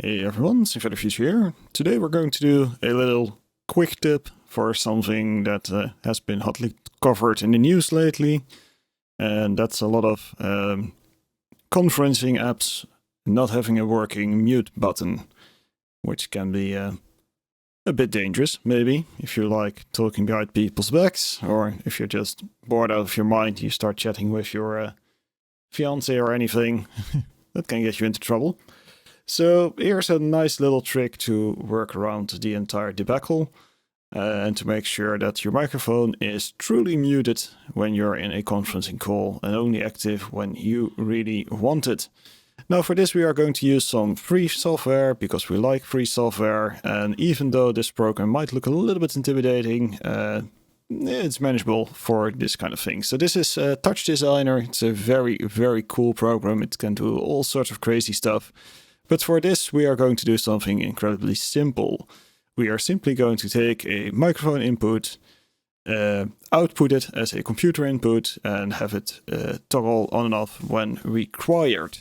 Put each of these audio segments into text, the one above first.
Hey everyone, Future here. Today we're going to do a little quick tip for something that has been hotly covered in the news lately. And that's a lot of conferencing apps not having a working mute button, which can be a bit dangerous, maybe, if you like talking behind people's backs, or if you're just bored out of your mind, you start chatting with your fiance or anything. That can get you into trouble. So here's a nice little trick to work around the entire debacle and to make sure that your microphone is truly muted when you're in a conferencing call and only active when you really want it. Now for this we are going to use some free software because we like free software, and even though this program might look a little bit intimidating, it's manageable for this kind of thing. So this is TouchDesigner. It's a very, very cool program. It can do all sorts of crazy stuff. But for this, we are going to do something incredibly simple. We are simply going to take a microphone input, output it as a computer input, and have it toggle on and off when required.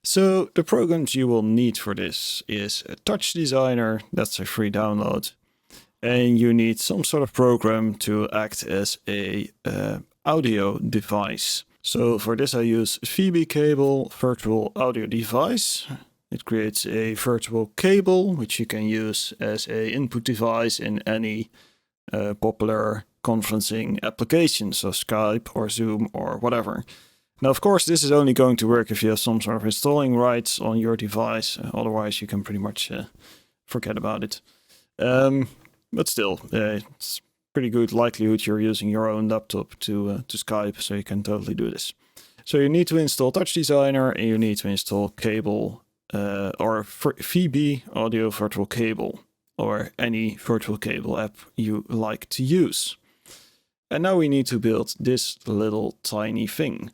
So the programs you will need for this is a TouchDesigner, that's a free download. And you need some sort of program to act as a audio device. So for this I use VB cable virtual audio device. It creates a virtual cable, which you can use as an input device in any popular conferencing application, so Skype or Zoom or whatever. Now, of course, this is only going to work if you have some sort of installing rights on your device. Otherwise, you can pretty much forget about it. But still, it's pretty good likelihood you're using your own laptop to Skype, so you can totally do this. So you need to install TouchDesigner and you need to install cable or VB audio virtual cable, or any virtual cable app you like to use. And now we need to build this little tiny thing.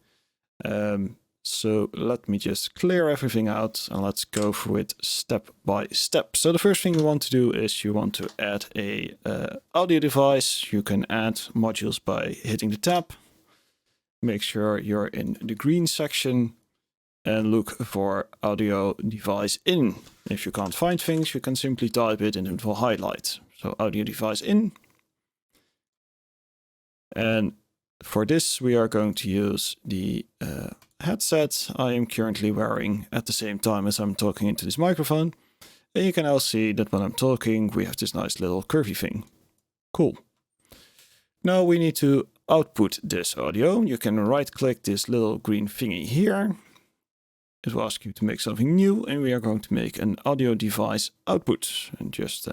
So let me just clear everything out and let's go through it step by step. So the first thing you want to do is you want to add a audio device. You can add modules by hitting the tab. Make sure you're in the green section and look for audio device in. If you can't find things, you can simply type it and it will highlight. So audio device in. And for this, we are going to use the headset I am currently wearing at the same time as I'm talking into this microphone. And you can now see that when I'm talking, we have this nice little curvy thing. Cool. Now we need to output this audio. You can right click this little green thingy here. It will ask you to make something new, and we are going to make an audio device output and just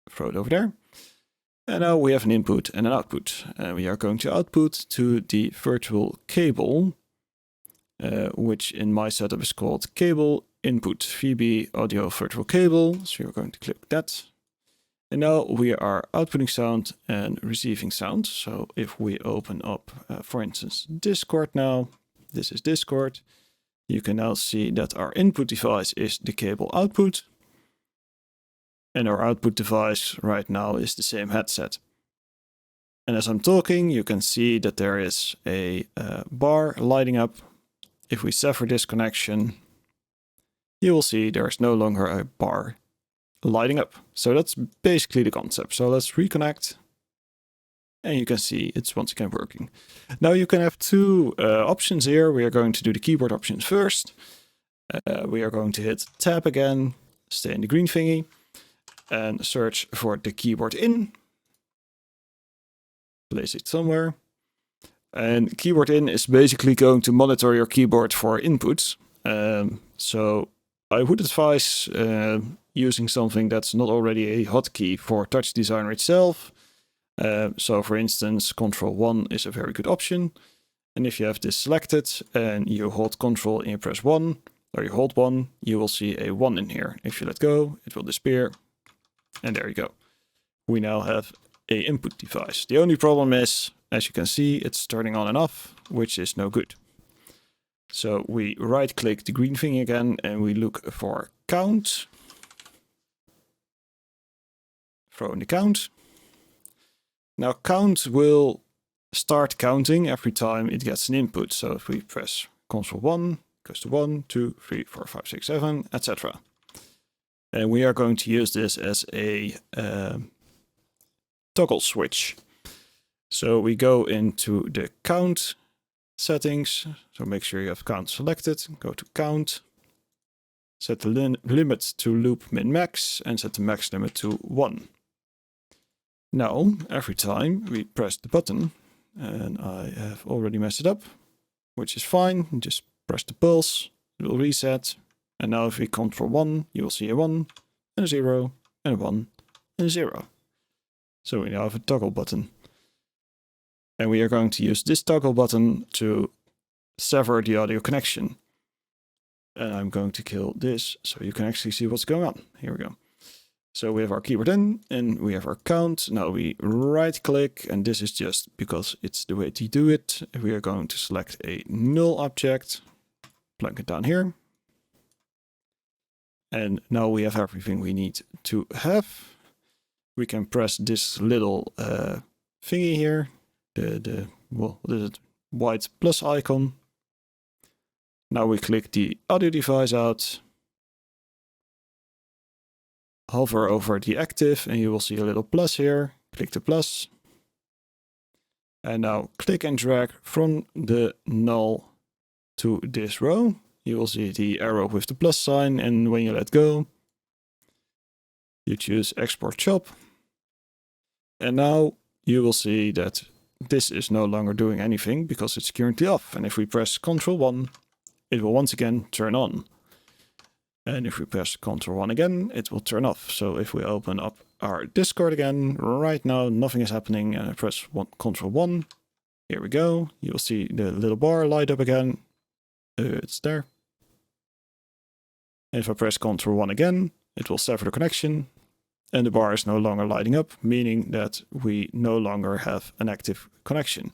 throw it over there. And now we have an input and an output. We are going to output to the virtual cable, which in my setup is called cable input VB audio virtual cable. So you're going to click that. And now we are outputting sound and receiving sound. So if we open up, for instance, Discord now, this is Discord. You can now see that our input device is the cable output. And our output device right now is the same headset. And as I'm talking, you can see that there is a bar lighting up. If we sever this connection, you will see there's no longer a bar lighting up. So that's basically the concept. So let's reconnect. And you can see it's once again working. Now you can have two options here. We are going to do the keyboard options first. We are going to hit tab again, stay in the green thingy, and search for the keyboard in. Place it somewhere. And keyboard in is basically going to monitor your keyboard for inputs. So I would advise using something that's not already a hotkey for TouchDesigner itself. So for instance, ctrl+1 is a very good option. And if you have this selected and you hold Ctrl and you press 1, or you hold 1, you will see a 1 in here. If you let go, it will disappear. And there you go. We now have a input device. The only problem is, as you can see, it's turning on and off, which is no good. So we right click the green thing again and we look for count. Throw in the count. Now count will start counting every time it gets an input. So if we press Ctrl+1, goes to 1, 2, 3, 4, 5, 6, 7, etc. And we are going to use this as a toggle switch. So we go into the count settings. So make sure you have count selected. Go to count. Set the limit to loop min max and set the max limit to 1. Now, every time we press the button, and I have already messed it up, which is fine, just press the pulse, it will reset. And now if we Ctrl 1, you will see a 1, and a 0, and a 1, and a 0. So we now have a toggle button. And we are going to use this toggle button to sever the audio connection. And I'm going to kill this so you can actually see what's going on. Here we go. So we have our keyboard in and we have our count. Now we right click, and this is just because it's the way to do it. We are going to select a null object, plug it down here. And now we have everything we need to have. We can press this little thingy here, what is it? White plus icon. Now we click the audio device out. Hover over the active and you will see a little plus here. Click the plus. And now click and drag from the null to this row. You will see the arrow with the plus sign, and when you let go, you choose export chop. And now you will see that this is no longer doing anything because it's currently off. And if we press Ctrl 1, it will once again turn on. And if we press Ctrl 1 again, it will turn off. So if we open up our Discord again, right now nothing is happening, and I press Ctrl 1, here we go. You will see the little bar light up again. It's there. And if I press Ctrl 1 again, it will sever the connection, and the bar is no longer lighting up, meaning that we no longer have an active connection.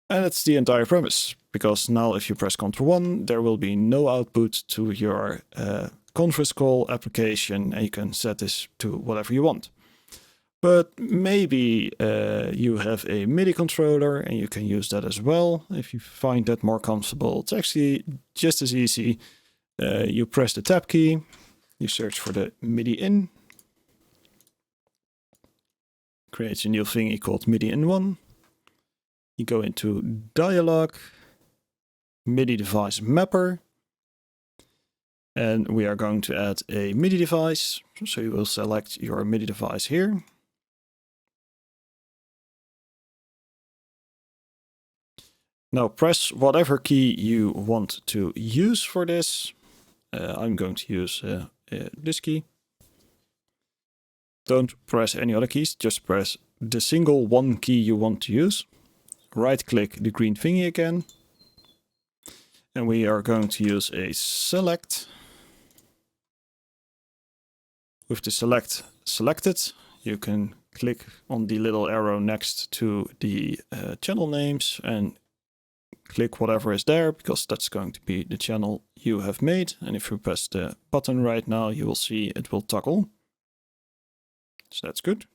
And that's the entire premise, because now if you press Ctrl 1, there will be no output to your conference call application, and you can set this to whatever you want. But maybe you have a MIDI controller and you can use that as well if you find that more comfortable. It's actually just as easy. You press the tab key, you search for the MIDI in, creates a new thingy called MIDI in 1. You go into dialog, MIDI device mapper, and we are going to add a MIDI device. So you will select your MIDI device here. Now press whatever key you want to use for this. I'm going to use this key. Don't press any other keys, just press the single one key you want to use. Right click the green thingy again. And we are going to use a select. With the select selected, you can click on the little arrow next to the channel names and click whatever is there, because that's going to be the channel you have made. And if you press the button right now, you will see it will toggle. So that's good.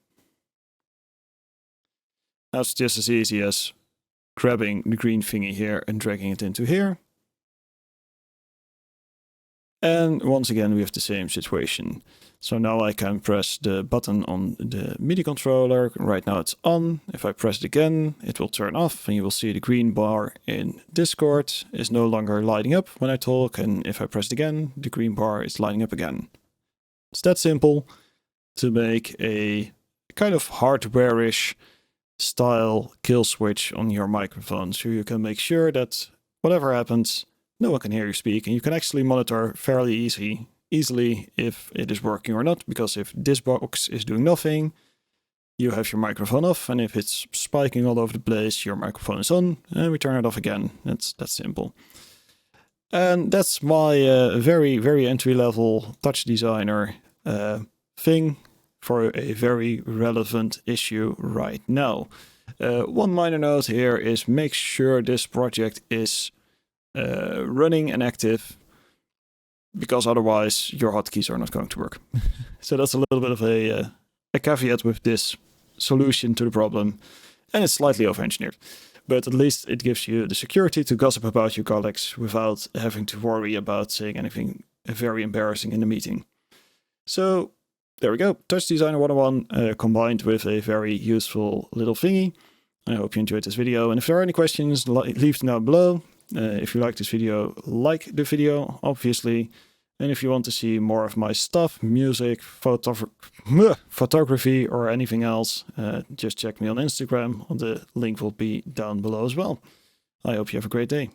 Now it's just as easy as grabbing the green thingy here and dragging it into here. And once again, we have the same situation. So now I can press the button on the MIDI controller. Right now it's on. If I press it again, it will turn off, and you will see the green bar in Discord is no longer lighting up when I talk. And if I press it again, the green bar is lighting up again. It's that simple to make a kind of hardware-ish style kill switch on your microphone. So you can make sure that whatever happens, no one can hear you speak, and you can actually monitor fairly easily if it is working or not, because if this box is doing nothing, you have your microphone off, and if it's spiking all over the place, your microphone is on, and we turn it off again. That's that simple. And that's my very, very entry-level TouchDesigner thing for a very relevant issue right now. One minor note here is make sure this project is running and active, because otherwise your hotkeys are not going to work. So that's a little bit of a caveat with this solution to the problem, and it's slightly over-engineered. But at least it gives you the security to gossip about your colleagues without having to worry about saying anything very embarrassing in the meeting. So there we go, TouchDesigner 101 combined with a very useful little thingy. I hope you enjoyed this video, and if there are any questions, leave them down below. If you like this video, like the video, obviously. And if you want to see more of my stuff, music, photography, or anything else, just check me on Instagram. The link will be down below as well. I hope you have a great day.